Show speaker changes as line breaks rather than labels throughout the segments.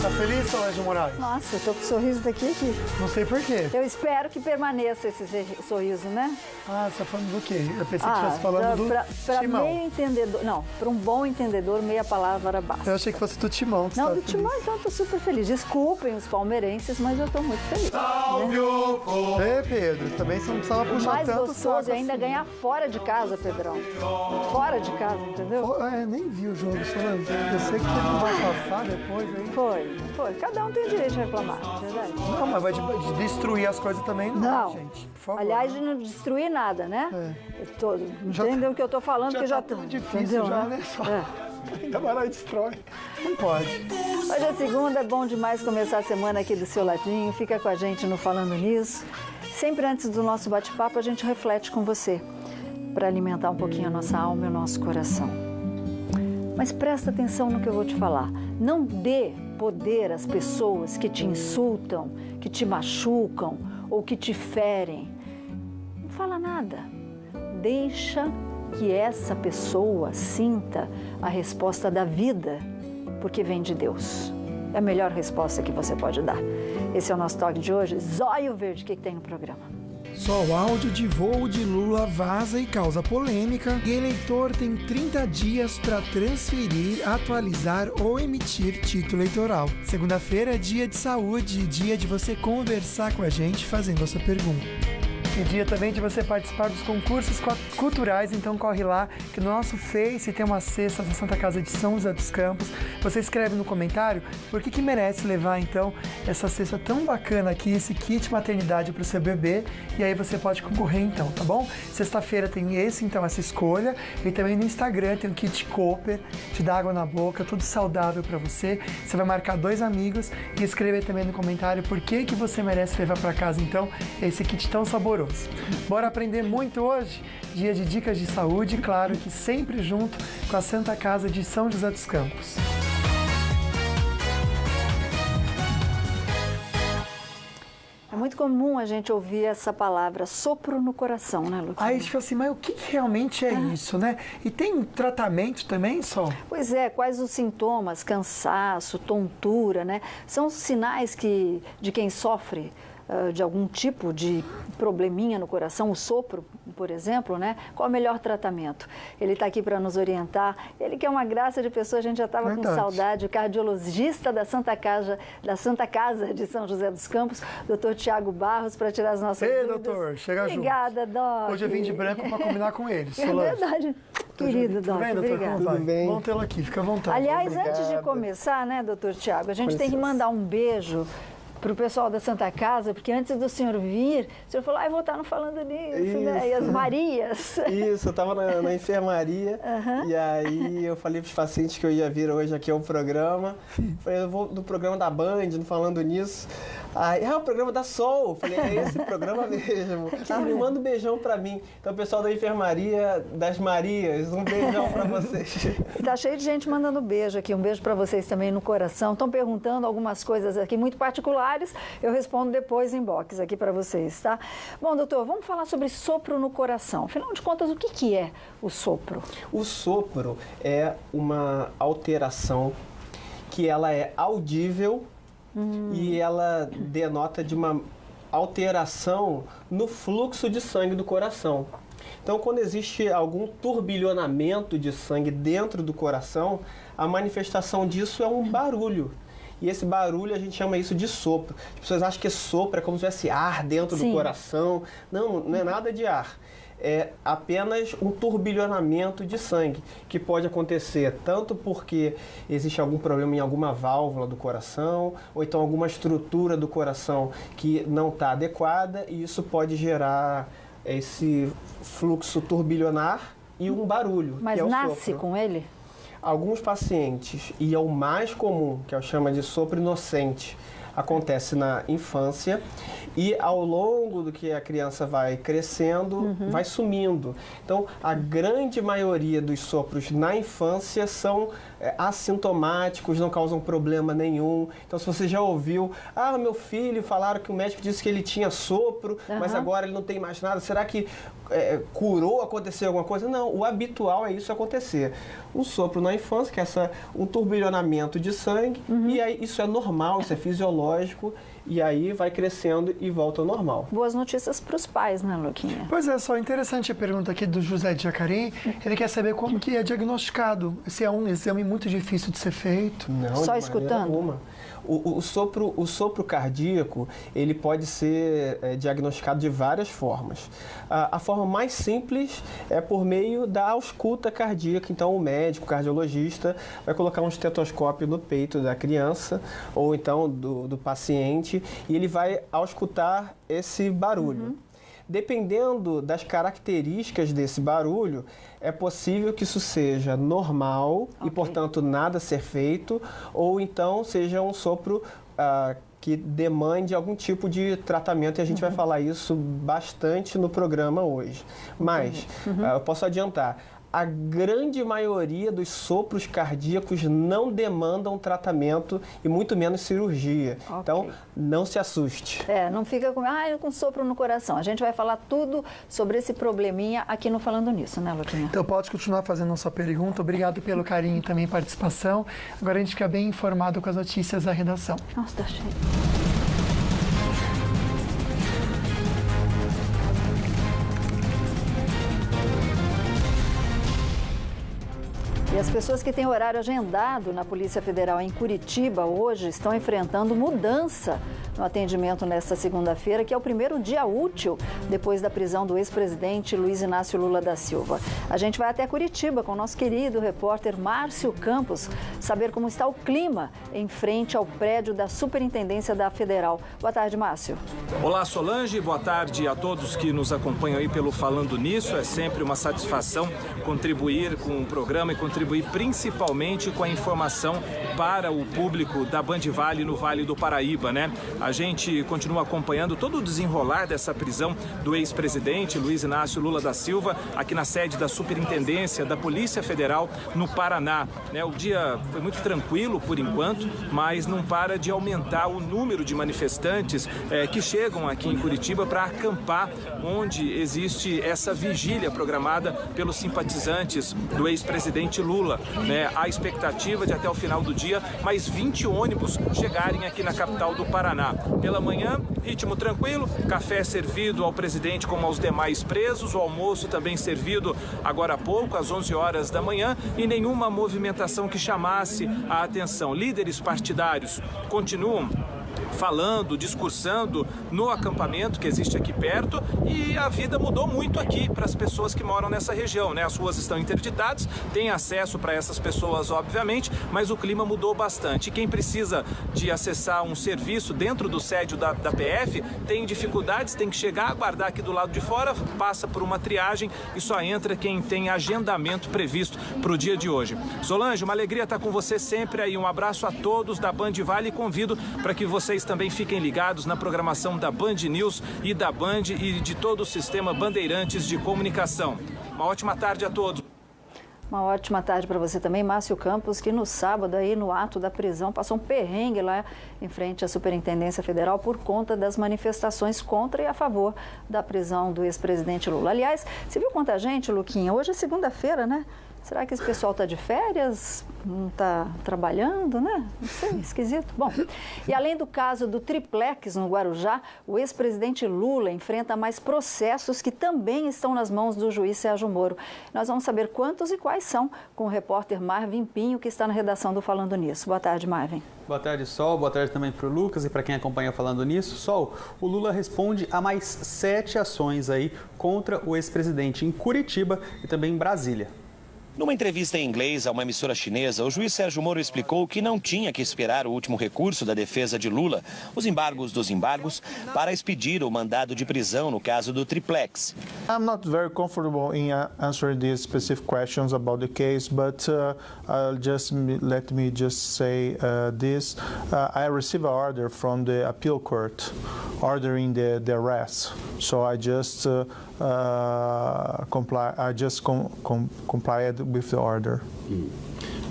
Tá feliz, Solange Moraes?
Nossa, eu tô com o sorriso daqui aqui.
Não sei por quê.
Eu espero que permaneça esse sorriso, né?
Ah, você tá falando do quê? Eu pensei que estivesse falando do
pra
Timão.
meio entendedor, não, para um bom entendedor, meia palavra basta.
Eu achei que fosse do Timão.
Não,
tá
do
feliz.
Timão, então eu tô super feliz. Desculpem os palmeirenses, mas eu tô muito feliz.
É, Pedro, também você não precisava
O
puxar
mais
tanto
gostoso
saco
é ainda
assim.
ganhar fora de casa, Pedrão. Fora de casa, entendeu?
Nem vi o jogo, Solange. Eu sei que teve um bafafá depois aí.
Foi. Cada um tem o direito de reclamar, não é verdade?
Não, mas vai de destruir as coisas também,
Não.
gente. Por favor.
Aliás, de não destruir nada, né? Entendeu o que eu tô falando?
Já
Porque
tá
já
tão
tá.
difícil
Entendeu,
já,
né?
né? Só.
É.
Ainda vai lá e destrói. Não pode.
Hoje é segunda, é bom demais começar a semana aqui do seu ladinho. Fica com a gente no Falando Nisso. Sempre antes do nosso bate-papo, a gente reflete com você para alimentar um pouquinho a nossa alma e o nosso coração. Mas presta atenção no que eu vou te falar. Não dê poder às pessoas que te insultam, que te machucam ou que te ferem. Não fala nada. Deixa que essa pessoa sinta a resposta da vida, porque vem de Deus. É a melhor resposta que você pode dar. Esse é o nosso toque de hoje. Zóio Verde, o que tem no programa?
Só o áudio de voo de Lula vaza e causa polêmica. E eleitor tem 30 dias para transferir, atualizar ou emitir título eleitoral. Segunda-feira é dia de saúde, dia de você conversar com a gente fazendo a sua pergunta.
E dia também de você participar dos concursos culturais, então corre lá, que no nosso Face tem uma cesta da Santa Casa de São José dos Campos. Você escreve no comentário por que merece levar, então, essa cesta tão bacana aqui, esse kit maternidade para o seu bebê, e aí você pode concorrer, então, tá bom? Sexta-feira tem essa escolha, e também no Instagram tem o kit Cooper, te dá água na boca, tudo saudável para você. Você vai marcar 2 amigos e escrever também no comentário por que você merece levar para casa, então, esse kit tão saboroso. Bora aprender muito hoje? Dia de dicas de saúde, claro que sempre junto com a Santa Casa de São José dos Campos.
É muito comum a gente ouvir essa palavra, sopro no coração, né, Luquinha?
Aí a gente fala assim, mas o que realmente é isso, né? E tem tratamento também, Sol?
Pois é, quais os sintomas? Cansaço, tontura, né? São sinais de quem sofre de algum tipo de probleminha no coração, o sopro, por exemplo, né? Qual o melhor tratamento? Ele está aqui para nos orientar. Ele que é uma graça de pessoa, a gente já estava com saudade, o cardiologista da Santa Casa de São José dos Campos, Dr. Tiago Barros, para tirar as nossas dúvidas.
Doutor, chega junto.
Obrigada, Doc.
Hoje eu vim de branco para combinar com ele,
É verdade. Querido, Doc, obrigada.
Tudo bem? Vamos tê-lo aqui, fica à vontade.
Aliás, antes de começar, né, doutor Tiago, a gente tem que mandar um beijo para o pessoal da Santa Casa, porque antes do senhor vir, o senhor falou, eu vou estar falando nisso, né? E as Marias.
Isso, eu estava na enfermaria, e aí eu falei para os pacientes que eu ia vir hoje aqui ao programa. Falei, eu vou no programa da Band, Falando Nisso. Aí, o programa da Sol. Falei, é esse programa mesmo. Me manda um beijão para mim. Então, pessoal da enfermaria das Marias, um beijão para vocês.
Tá cheio de gente mandando beijo aqui, um beijo para vocês também no coração. Estão perguntando algumas coisas aqui muito particulares, eu respondo depois em box aqui para vocês, tá? Bom, doutor, vamos falar sobre sopro no coração. Afinal de contas, o que é o sopro?
O sopro é uma alteração que ela é audível e ela denota de uma alteração no fluxo de sangue do coração. Então, quando existe algum turbilhonamento de sangue dentro do coração, a manifestação disso é um barulho. E esse barulho, a gente chama isso de sopro. As pessoas acham que sopro é como se tivesse ar dentro do coração. Não, não é nada de ar. É apenas um turbilhonamento de sangue, que pode acontecer tanto porque existe algum problema em alguma válvula do coração, ou então alguma estrutura do coração que não está adequada, e isso pode gerar esse fluxo turbilionar e um barulho.
Mas
que é o
nasce
sopro.
com ele?
Alguns pacientes, e é o mais comum, que eu chamo de sopro inocente, acontece na infância e ao longo do que a criança vai crescendo, vai sumindo. Então, a grande maioria dos sopros na infância são assintomáticos, não causam problema nenhum. Então, se você já ouviu, meu filho, falaram que o médico disse que ele tinha sopro, mas agora ele não tem mais nada, será que curou, aconteceu alguma coisa. Não, o habitual é isso acontecer. Um sopro na infância, que é um turbilhonamento de sangue, e aí isso é normal, isso é fisiológico, e aí vai crescendo e volta ao normal.
Boas notícias para os pais, né, Luquinha?
Pois é, só interessante a pergunta aqui do José de Jacarim. Ele quer saber como que é diagnosticado. Esse é um exame muito difícil de ser feito.
Não,
só escutando?
O sopro cardíaco, ele pode ser diagnosticado de várias formas. A forma mais simples é por meio da ausculta cardíaca. Então, o médico, o cardiologista, vai colocar um estetoscópio no peito da criança ou então do paciente e ele vai auscultar esse barulho. Dependendo das características desse barulho, é possível que isso seja normal e, portanto, nada a ser feito, ou então seja um sopro que demande algum tipo de tratamento, e a gente vai falar isso bastante no programa hoje. Mas, eu posso adiantar, a grande maioria dos sopros cardíacos não demandam tratamento e muito menos cirurgia. Então, não se assuste.
Não fica com sopro no coração. A gente vai falar tudo sobre esse probleminha aqui no Falando Nisso, né, Luquinha?
Então, pode continuar fazendo a sua pergunta. Obrigado pelo carinho e também participação. Agora a gente fica bem informado com as notícias da redação.
Nossa, tá cheio. E as pessoas que têm horário agendado na Polícia Federal em Curitiba hoje estão enfrentando mudança no atendimento nesta segunda-feira, que é o primeiro dia útil depois da prisão do ex-presidente Luiz Inácio Lula da Silva. A gente vai até Curitiba com o nosso querido repórter Márcio Campos, saber como está o clima em frente ao prédio da Superintendência da Federal. Boa tarde, Márcio.
Olá, Solange. Boa tarde a todos que nos acompanham aí pelo Falando Nisso. É sempre uma satisfação contribuir com o programa e contribuir principalmente com a informação para o público da Band Vale no Vale do Paraíba, né? A gente continua acompanhando todo o desenrolar dessa prisão do ex-presidente Luiz Inácio Lula da Silva aqui na sede da Superintendência da Polícia Federal no Paraná, né? O dia foi muito tranquilo por enquanto, mas não para de aumentar o número de manifestantes que chegam aqui em Curitiba para acampar onde existe essa vigília programada pelos simpatizantes do ex-presidente Lula, né? Há expectativa de até o final do dia mais 20 ônibus chegarem aqui na capital do Paraná. Pela manhã, ritmo tranquilo, café servido ao presidente como aos demais presos, o almoço também servido agora há pouco, às 11 horas da manhã, e nenhuma movimentação que chamasse a atenção. Líderes partidários continuam falando, discursando no acampamento que existe aqui perto, e a vida mudou muito aqui para as pessoas que moram nessa região, né? As ruas estão interditadas, tem acesso para essas pessoas, obviamente, mas o clima mudou bastante. E quem precisa de acessar um serviço dentro do sédio da PF tem dificuldades, tem que chegar, aguardar aqui do lado de fora, passa por uma triagem e só entra quem tem agendamento previsto para o dia de hoje. Solange, uma alegria estar com você sempre aí. Um abraço a todos da Band Vale e convido para que vocês também fiquem ligados na programação da Band News e da Band e de todo o sistema Bandeirantes de comunicação. Uma ótima tarde a todos.
Uma ótima tarde para você também, Márcio Campos, que no sábado, aí no ato da prisão, passou um perrengue lá em frente à Superintendência Federal por conta das manifestações contra e a favor da prisão do ex-presidente Lula. Aliás, você viu quanta gente, Luquinha? Hoje é segunda-feira, né? Será que esse pessoal está de férias? Não está trabalhando, né? Não sei, esquisito. Bom, e além do caso do triplex no Guarujá, o ex-presidente Lula enfrenta mais processos que também estão nas mãos do juiz Sérgio Moro. Nós vamos saber quantos e quais são com o repórter Marvin Pinho, que está na redação do Falando Nisso. Boa tarde, Marvin.
Boa tarde, Sol. Boa tarde também para o Lucas e para quem acompanha Falando Nisso. Sol, o Lula responde a mais 7 ações aí contra o ex-presidente em Curitiba e também em Brasília.
Numa entrevista em inglês a uma emissora chinesa, o juiz Sérgio Moro explicou que não tinha que esperar o último recurso da defesa de Lula, os embargos dos embargos, para expedir o mandado de prisão no caso do triplex.
I'm not very comfortable in answering these specific questions about the case, but let me just say this. I received an order from the appeal court ordering the arrest, so I just complied with the order.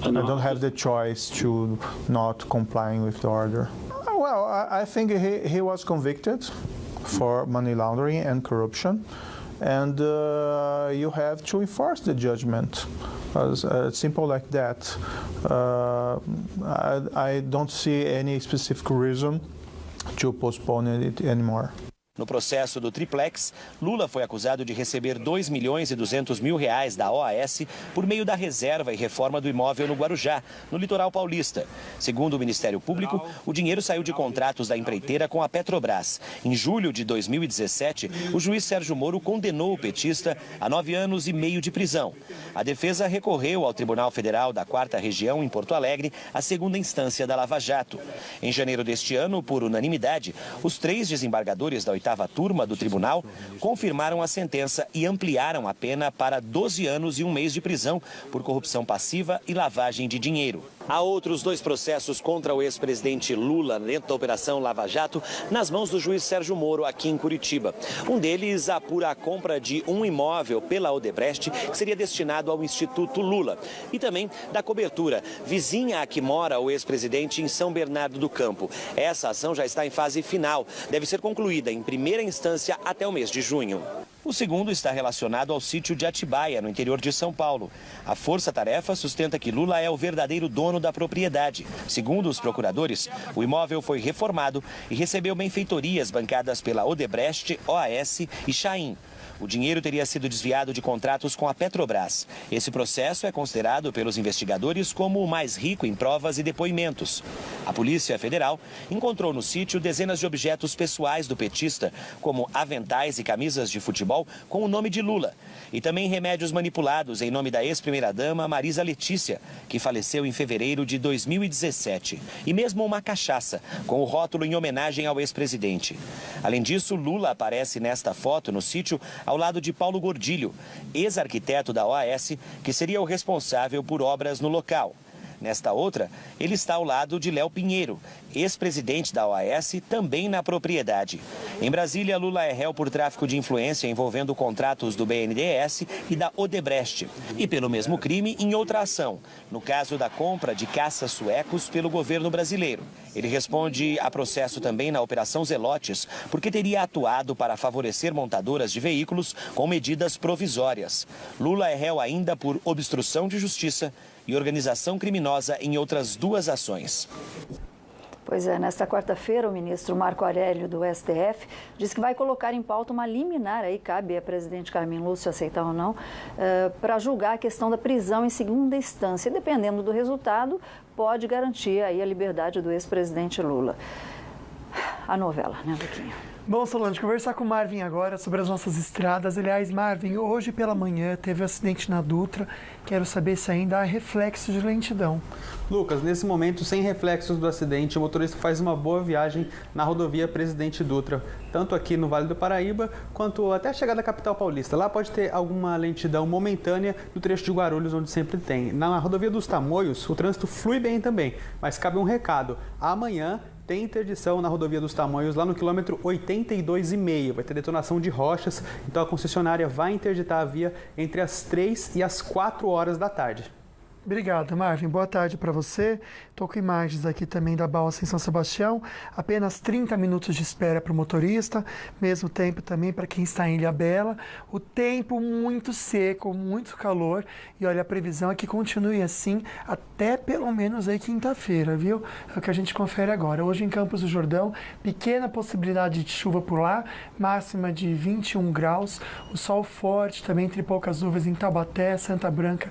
I don't have the choice to not complying with the order. Well, I think he was convicted for money laundering and corruption, and you have to enforce the judgment. Simple like that. I don't see any specific reason to postpone it anymore.
No processo do triplex, Lula foi acusado de receber R$2.200.000 da OAS por meio da reserva e reforma do imóvel no Guarujá, no litoral paulista. Segundo o Ministério Público, o dinheiro saiu de contratos da empreiteira com a Petrobras. Em julho de 2017, o juiz Sérgio Moro condenou o petista a 9 anos e meio de prisão. A defesa recorreu ao Tribunal Federal da 4ª Região, em Porto Alegre, a segunda instância da Lava Jato. Em janeiro deste ano, por unanimidade, os 3 desembargadores da 8ª turma do tribunal confirmaram a sentença e ampliaram a pena para 12 anos e 1 mês de prisão por corrupção passiva e lavagem de dinheiro. Há outros 2 processos contra o ex-presidente Lula dentro da Operação Lava Jato nas mãos do juiz Sérgio Moro aqui em Curitiba. Um deles apura a compra de um imóvel pela Odebrecht que seria destinado ao Instituto Lula e também da cobertura vizinha a que mora o ex-presidente em São Bernardo do Campo. Essa ação já está em fase final, deve ser concluída em primeira instância até o mês de junho. O segundo está relacionado ao sítio de Atibaia, no interior de São Paulo. A Força-Tarefa sustenta que Lula é o verdadeiro dono da propriedade. Segundo os procuradores, o imóvel foi reformado e recebeu benfeitorias bancadas pela Odebrecht, OAS e Chain. O dinheiro teria sido desviado de contratos com a Petrobras. Esse processo é considerado pelos investigadores como o mais rico em provas e depoimentos. A Polícia Federal encontrou no sítio dezenas de objetos pessoais do petista, como aventais e camisas de futebol com o nome de Lula. E também remédios manipulados em nome da ex-primeira-dama Marisa Letícia, que faleceu em fevereiro de 2017. E mesmo uma cachaça, com o rótulo em homenagem ao ex-presidente. Além disso, Lula aparece nesta foto no sítio ao lado de Paulo Gordilho, ex-arquiteto da OAS, que seria o responsável por obras no local. Nesta outra, ele está ao lado de Léo Pinheiro, ex-presidente da OAS, também na propriedade. Em Brasília, Lula é réu por tráfico de influência envolvendo contratos do BNDES e da Odebrecht. E pelo mesmo crime em outra ação, no caso da compra de caças suecos pelo governo brasileiro. Ele responde a processo também na Operação Zelotes, porque teria atuado para favorecer montadoras de veículos com medidas provisórias. Lula é réu ainda por obstrução de justiça e organização criminosa em outras 2 ações.
Pois é, nesta quarta-feira, o ministro Marco Aurélio, do STF, disse que vai colocar em pauta uma liminar, aí cabe a presidente Carmen Lúcia aceitar ou não, para julgar a questão da prisão em segunda instância. E, dependendo do resultado, pode garantir aí a liberdade do ex-presidente Lula. A novela, né, Luquinha?
Bom, Solange, conversar com o Marvin agora sobre as nossas estradas. Aliás, Marvin, hoje pela manhã teve um acidente na Dutra. Quero saber se ainda há reflexo de lentidão.
Lucas, nesse momento, sem reflexos do acidente, o motorista faz uma boa viagem na rodovia Presidente Dutra, tanto aqui no Vale do Paraíba, quanto até a chegada à capital paulista. Lá pode ter alguma lentidão momentânea no trecho de Guarulhos, onde sempre tem. Na rodovia dos Tamoios, o trânsito flui bem também, mas cabe um recado. Amanhã tem interdição na rodovia dos Tamoios, lá no quilômetro 82,5. Vai ter detonação de rochas, então a concessionária vai interditar a via entre as 3 e as 4 horas da tarde.
Obrigado, Marvin. Boa tarde para você. Estou com imagens aqui também da balsa em São Sebastião. Apenas 30 minutos de espera para o motorista. Mesmo tempo também para quem está em Ilhabela. O tempo muito seco, muito calor. E olha, a previsão é que continue assim até pelo menos aí quinta-feira, viu? É o que a gente confere agora. Hoje em Campos do Jordão, pequena possibilidade de chuva por lá. Máxima de 21 graus. O sol forte também entre poucas nuvens em Taubaté, Santa Branca,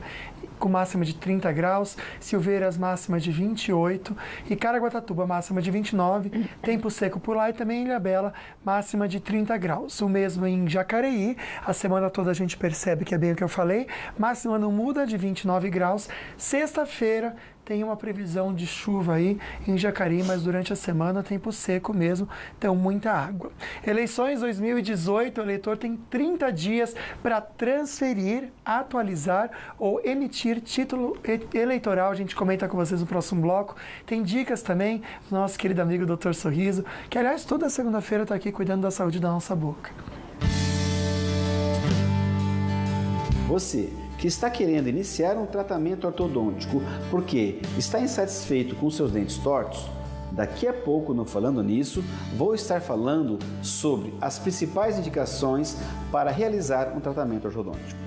com máxima de 30 graus, Silveiras máxima de 28 e Caraguatatuba máxima de 29, tempo seco por lá e também em Ilhabela máxima de 30 graus. O mesmo em Jacareí, a semana toda a gente percebe que é bem o que eu falei, máxima não muda de 29 graus, sexta-feira tem uma previsão de chuva aí em Jacareí, mas durante a semana tempo seco mesmo, então muita água. Eleições 2018, o eleitor tem 30 dias para transferir, atualizar ou emitir título eleitoral. A gente comenta com vocês no próximo bloco. Tem dicas também do nosso querido amigo Dr. Sorriso, que aliás toda segunda-feira está aqui cuidando da saúde da nossa boca.
Você que está querendo iniciar um tratamento ortodôntico porque está insatisfeito com seus dentes tortos, Daqui a pouco, no Falando Nisso, vou estar falando sobre as principais indicações para realizar um tratamento ortodôntico.